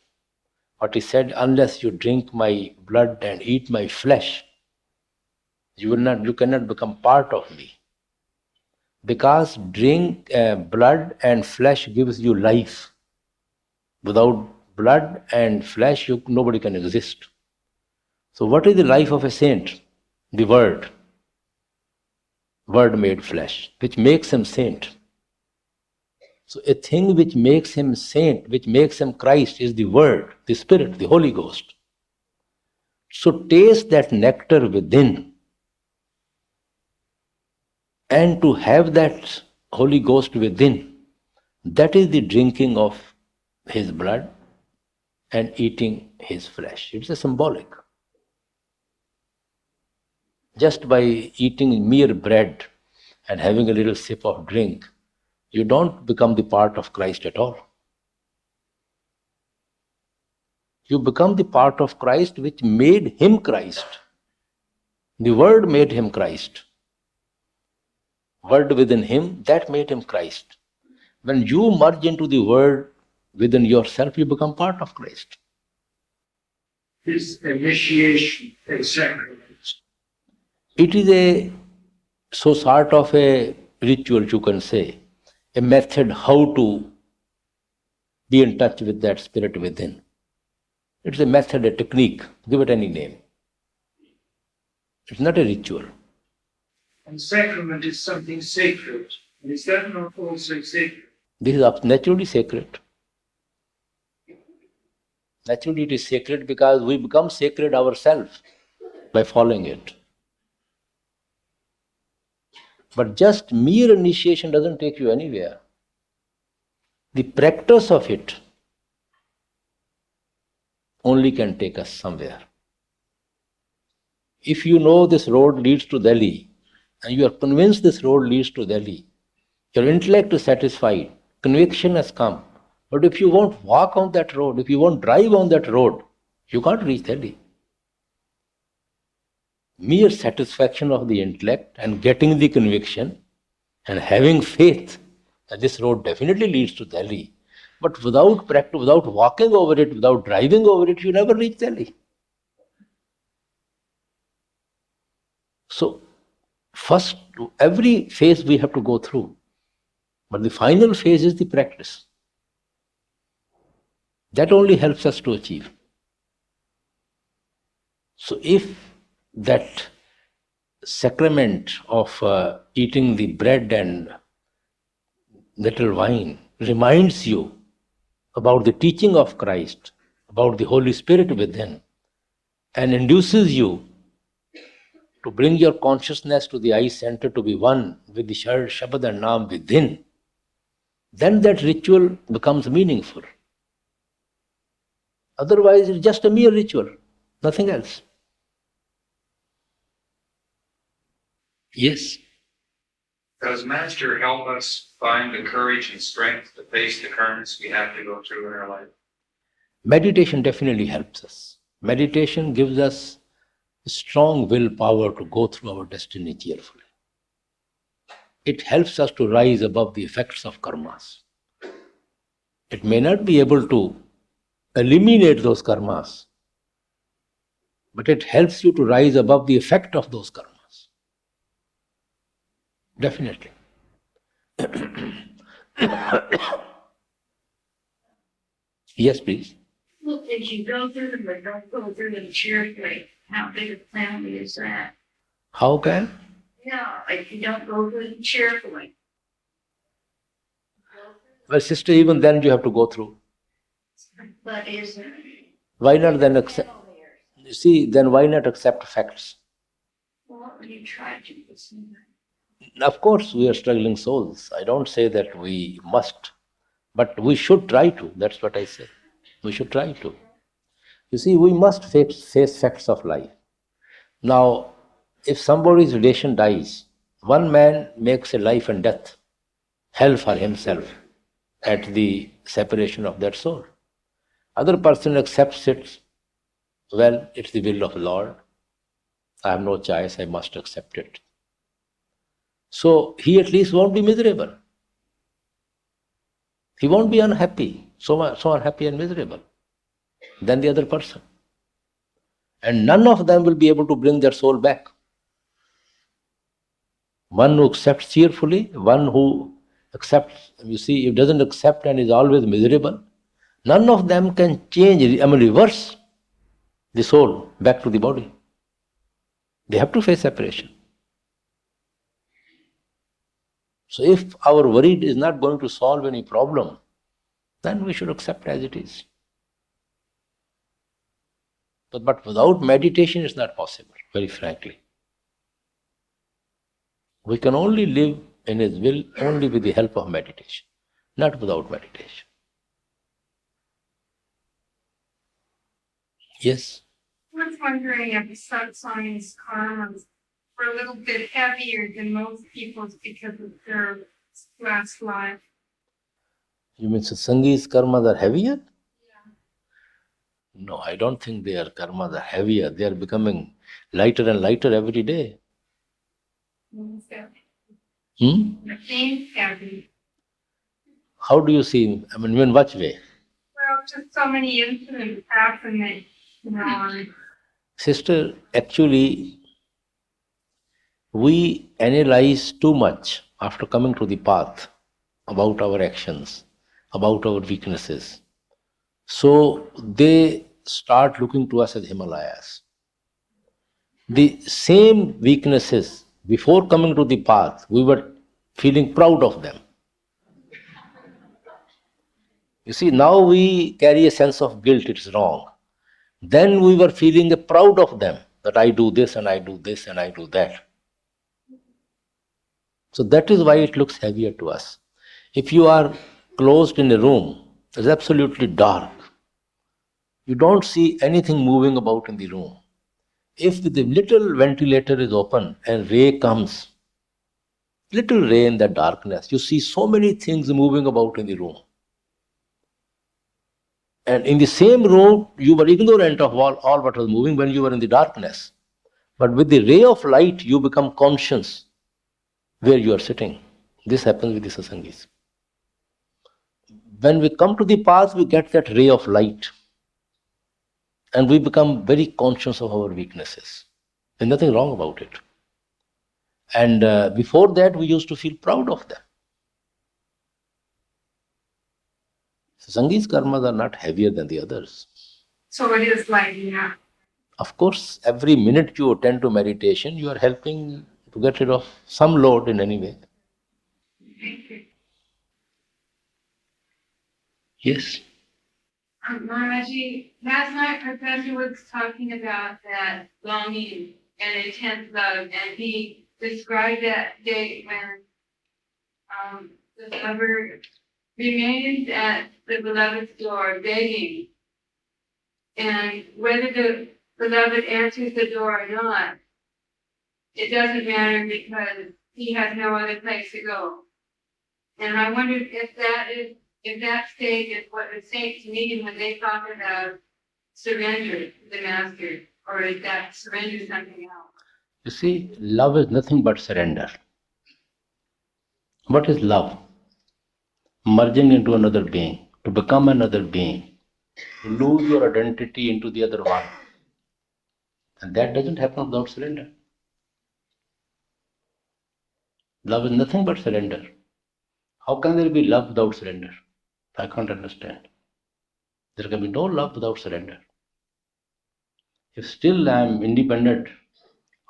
Speaker 3: What he said, unless you drink my blood and eat my flesh, you cannot become part of me. Because blood and flesh gives you life. Without blood and flesh, nobody can exist. So what is the life of a saint? The Word. Word made flesh, which makes him saint. So a thing which makes him saint, which makes him Christ, is the Word, the Spirit, the Holy Ghost. So taste that nectar within. And to have that Holy Ghost within, that is the drinking of his blood and eating his flesh. It's a symbolic. Just by eating mere bread and having a little sip of drink, you don't become the part of Christ at all. You become the part of Christ which made him Christ. The Word made him Christ. Word within him, that made him Christ. When you merge into the Word within yourself, you become part of Christ.
Speaker 8: Is initiation a sacrament?
Speaker 3: It is a sort of a ritual, you can say, a method how to be in touch with that spirit within. It's a method, a technique, give it any name. It's not a ritual.
Speaker 8: And sacrament is something sacred. And is that not also sacred?
Speaker 3: This is naturally sacred. Naturally it is sacred because we become sacred ourselves by following it. But just mere initiation doesn't take you anywhere. The practice of it only can take us somewhere. If you know this road leads to Delhi, and you are convinced this road leads to Delhi, your intellect is satisfied, conviction has come. But if you won't walk on that road, if you won't drive on that road, you can't reach Delhi. mere satisfaction of the intellect and getting the conviction and having faith that this road definitely leads to Delhi. But without practice, without walking over it, without driving over it, you never reach Delhi. So, first, every phase we have to go through. But the final phase is the practice. That only helps us to achieve. So if that sacrament of eating the bread and little wine reminds you about the teaching of Christ, about the Holy Spirit within, and induces you to bring your consciousness to the eye center to be one with the Shabad and Naam within, then that ritual becomes meaningful. Otherwise, it's just a mere ritual, nothing else. Yes.
Speaker 12: Does Master help us find the courage and strength to face the currents we have to go through in our life?
Speaker 3: Meditation definitely helps us. Meditation gives us strong willpower to go through our destiny cheerfully. It helps us to rise above the effects of karmas. It may not be able to eliminate those karmas, but it helps you to rise above the effect of those karmas. Definitely. Yes, please.
Speaker 11: Well, if you go through them, but don't go through them cheerfully, how big a family is that?
Speaker 3: How can?
Speaker 11: Yeah, if you don't go through them cheerfully.
Speaker 3: Well, sister, even then you have to go through.
Speaker 11: But isn't
Speaker 3: Why not then accept? You see, then why not accept facts?
Speaker 11: well, you try to listen.
Speaker 3: Of course, we are struggling souls. I don't say that we must, but we should try to. That's what I say. We should try to. You see, we must face facts of life. Now, if somebody's relation dies, one man makes a life and death hell for himself at the separation of that soul. Other person accepts it. Well, it's the will of the Lord. I have no choice, I must accept it. So he at least won't be miserable. He won't be unhappy, so unhappy and miserable than the other person. And none of them will be able to bring their soul back. One who accepts cheerfully, one who accepts, you see, if doesn't accept and is always miserable, none of them can change, reverse the soul back to the body. They have to face separation. So if our worry is not going to solve any problem, then we should accept as it is. But without meditation, it's not possible, very frankly. We can only live in His will only with the help of meditation, not without meditation. Yes?
Speaker 2: I was wondering if Satsang's karmas were a little bit heavier than most people's because of their last life.
Speaker 3: You mean Satsangi's karmas are heavier? Yeah. No, I don't think their karmas are heavier. They are becoming lighter and lighter every day.
Speaker 2: The same heavy.
Speaker 3: How do you see? I mean, in what way?
Speaker 2: Well, just so many incidents happen that, you know.
Speaker 3: Sister, actually, we analyze too much after coming to the path about our actions, about our weaknesses. So they start looking to us as Himalayas. The same weaknesses, before coming to the path, we were feeling proud of them. You see, now we carry a sense of guilt, it's wrong. Then we were feeling proud of them, that I do this and I do this and I do that. So that is why it looks heavier to us. If you are closed in a room, it's absolutely dark. You don't see anything moving about in the room. If the little ventilator is open and ray comes, little ray in that darkness, you see so many things moving about in the room. And in the same room, you were ignorant of all what was moving when you were in the darkness. But with the ray of light, you become conscious where you are sitting. This happens with the satsangis. When we come to the path, we get that ray of light. And we become very conscious of our weaknesses. There's nothing wrong about it. And before that, we used to feel proud of them. Sanghi's karmas are not heavier than the others.
Speaker 2: So it is like, yeah.
Speaker 3: Of course, every minute you attend to meditation, you are helping to get rid of some load in any way. Yes.
Speaker 2: Maharaji, last night Professor was talking about that longing and intense love, and he described that day when the lover remains at the beloved's door begging, and whether the beloved answers the door or not, it doesn't matter because he has no other place to go. And I wondered if that state is what the saints mean when they talk about surrender to the master, or is that surrender something else?
Speaker 3: You see, love is nothing but surrender. What is love? Merging into another being, to become another being, to lose your identity into the other one. And that doesn't happen without surrender. Love is nothing but surrender. How can there be love without surrender? I can't understand. There can be no love without surrender. If still I am independent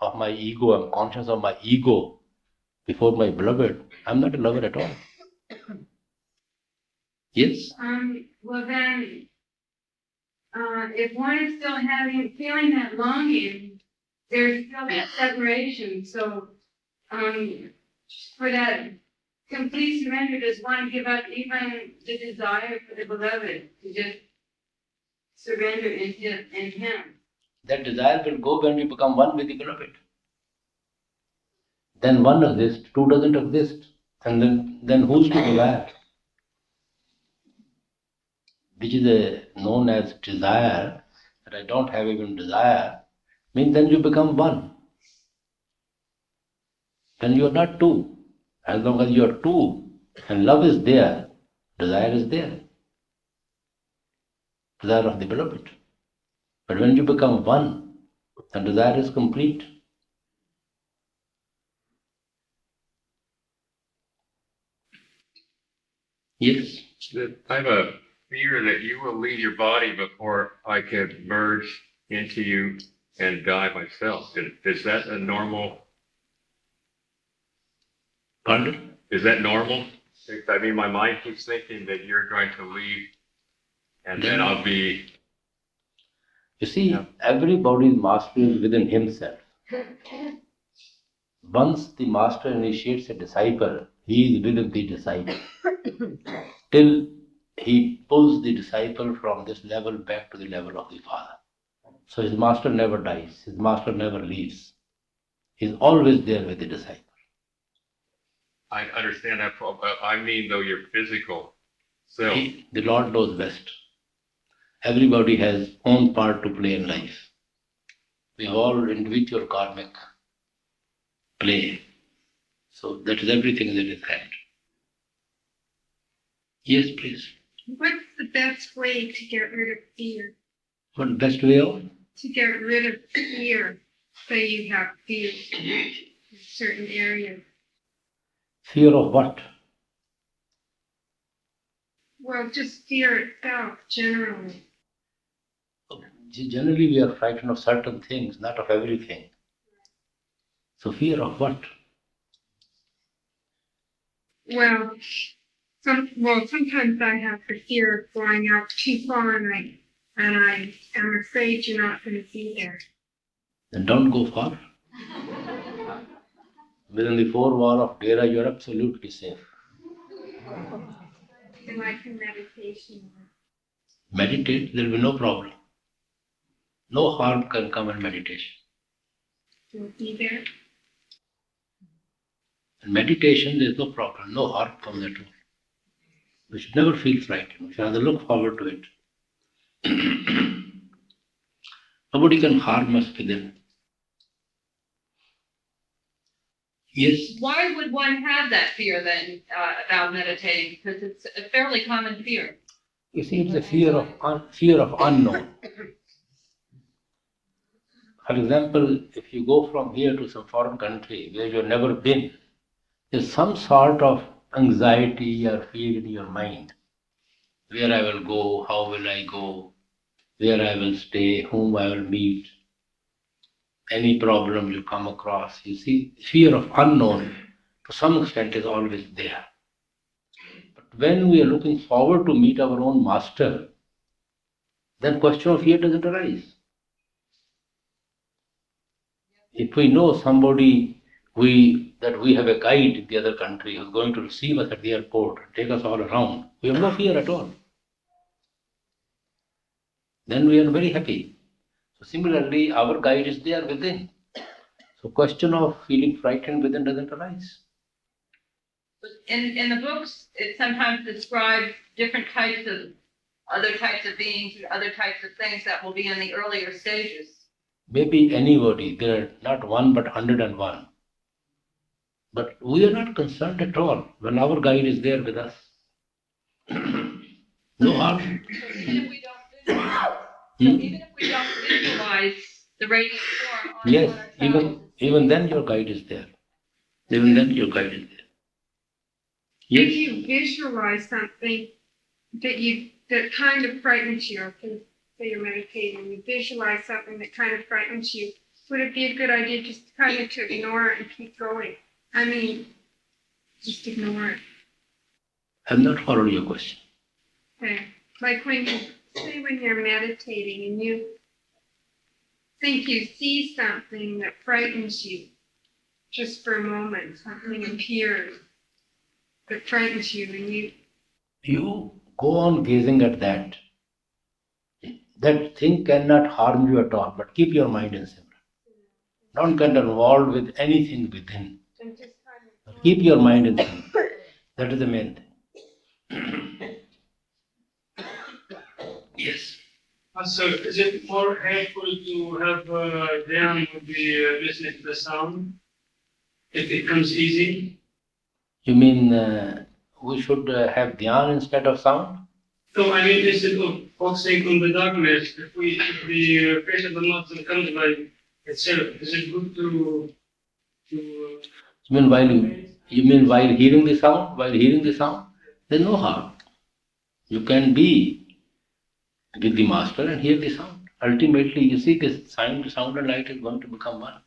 Speaker 3: of my ego, I am conscious of my ego before my beloved, I am not a lover at all. Yes?
Speaker 2: Well then, if one is still feeling that longing, there's still that separation. So, for that complete surrender, does one give up even the desire for the beloved to just surrender in him?
Speaker 3: That desire will go when you become one with the beloved. Then one exists, two doesn't exist. And then who's to desire? Which is known as desire, that I don't have even desire, means then you become one. Then you are not two. As long as you are two and love is there, desire is there. Desire of the beloved. But when you become one, the desire is complete. Yes.
Speaker 9: I have a fear that you will leave your body before I can merge into you and die myself. Is that a normal?
Speaker 3: Pardon?
Speaker 9: Is that normal? I mean, my mind keeps thinking that you're going to leave and then I'll be...
Speaker 3: You see, everybody's mastery is within himself. Once the master initiates a disciple, he is within the disciple. Till he pulls the disciple from this level back to the level of the Father. So his master never dies, his master never leaves. He's always there with the disciple.
Speaker 9: I understand that, but I mean, though, your physical self.
Speaker 3: The Lord knows best. Everybody has own part to play in life. We have all individual karmic play. So that is everything is in his hand. Yes, please.
Speaker 2: What's the best way to get rid of fear?
Speaker 3: What best way of?
Speaker 2: To get rid of fear. Say you have fear in certain areas.
Speaker 3: Fear of what?
Speaker 2: Well, just fear itself, generally.
Speaker 3: Generally, we are frightened of certain things, not of everything. So fear of what?
Speaker 2: Well, sometimes I have the fear of going out too far, and I am afraid you're not going to be there.
Speaker 3: Then don't go far. Within the four walls of Dera, you are absolutely safe.
Speaker 2: Like in meditation.
Speaker 3: Meditate, there will be no problem. No harm can come in meditation.
Speaker 2: You'll be there.
Speaker 3: In meditation, there is no problem, no harm comes at all. We should never feel frightened. We should rather look forward to it. Nobody can harm us within. Yes.
Speaker 11: Why would one have that fear then about meditating? Because it's a fairly common fear.
Speaker 3: You see, it's a fear of unknown. For example, if you go from here to some foreign country where you've never been, there's some sort of anxiety or fear in your mind. Where I will go, how will I go, where I will stay, whom I will meet, any problem you come across. You see, fear of unknown to some extent is always there. But when we are looking forward to meet our own master, then question of fear doesn't arise. If we know somebody, that we have a guide in the other country who's going to receive us at the airport and take us all around, we have no fear at all. Then we are very happy. So similarly, our guide is there within. So question of feeling frightened within doesn't arise.
Speaker 11: In the books, it sometimes describes different types of other types of beings and other types of things that will be in the earlier stages.
Speaker 3: Maybe anybody, there are not one but 101. But we are not concerned at all when our guide is there with us. No harm.
Speaker 11: Even if we don't visualize the radiant form on
Speaker 3: Yes,
Speaker 11: ourselves,
Speaker 3: even then your guide is there. Even then your guide is there. Yes.
Speaker 2: If you visualize something that kind of frightens you, okay, say you're meditating, you visualize something that kind of frightens you, would it be a good idea just kind of to ignore it and keep going? I mean, just ignore it.
Speaker 3: I have not followed your question.
Speaker 2: Okay. Like when you're meditating and you think you see something that frightens you, just for a moment, something appears that frightens you, and
Speaker 3: You go on gazing at that. That thing cannot harm you at all, but keep your mind in simple. Don't get involved with anything within. Keep your mind in simple. That is the main thing. Yes.
Speaker 7: So, is it more helpful to have Dhyan would be listening to the sound if it comes easy?
Speaker 3: You mean we should have dhyan instead of sound?
Speaker 7: So, I mean, instead of focusing on the darkness, if the patient will not come by itself, is it good to
Speaker 3: You mean while hearing the sound? While hearing the sound, there's no harm. You can be with the master and hear the sound. Ultimately, you see, this sound and light is going to become one.